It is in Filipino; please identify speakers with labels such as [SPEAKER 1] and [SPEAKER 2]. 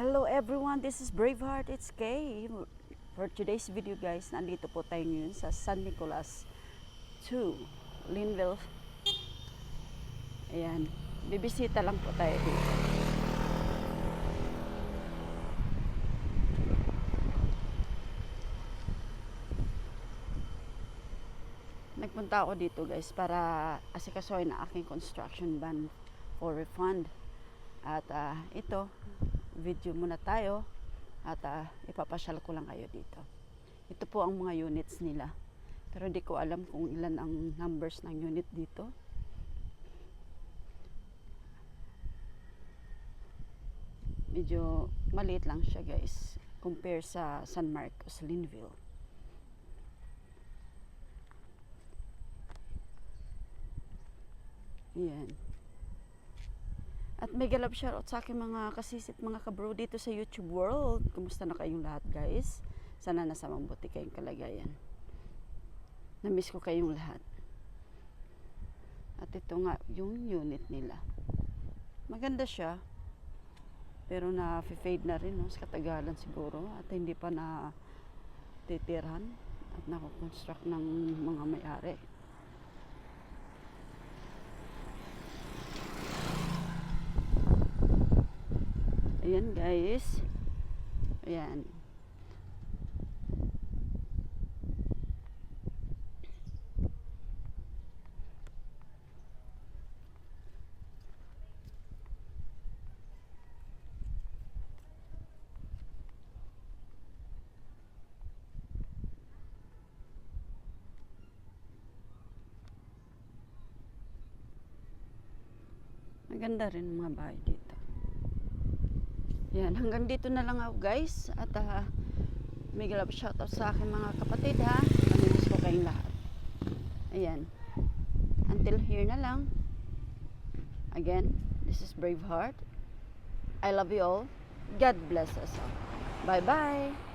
[SPEAKER 1] Hello everyone, this is Braveheart, it's Kay. For today's video guys, nandito po tayo ngayon sa San Nicolas 2, Linville. Ayan, bibisita lang po tayo dito. Nagpunta ako dito guys para asikasuhin ang aking construction ban for refund. At ito, video muna tayo at ipapasyal ko lang kayo dito. Ito po ang mga units nila, pero hindi ko alam kung ilan ang numbers ng unit dito. Medyo maliit lang siya guys compare sa San Marcos, Linville. Yan. At may galap shoutout sa aking mga kasisit, mga kabro dito sa YouTube world. Kumusta na kayong lahat guys? Sana nasa mabuti kayong kalagayan. Namiss ko kayong lahat. At ito nga yung unit nila. Maganda siya. Pero na-fade na rin no, sa katagalan siguro. At hindi pa na titirhan. At nakakonstruct ng mga may-ari. Ayan guys. Ayan. Maganda rin mga bahay dito. Yan, hanggang dito na lang ako guys. At may galap shoutout sa aking mga kapatid ha. Namimiss ko kayong lahat. Ayan. Until here na lang. Again, this is Braveheart. I love you all. God bless us all. Bye bye.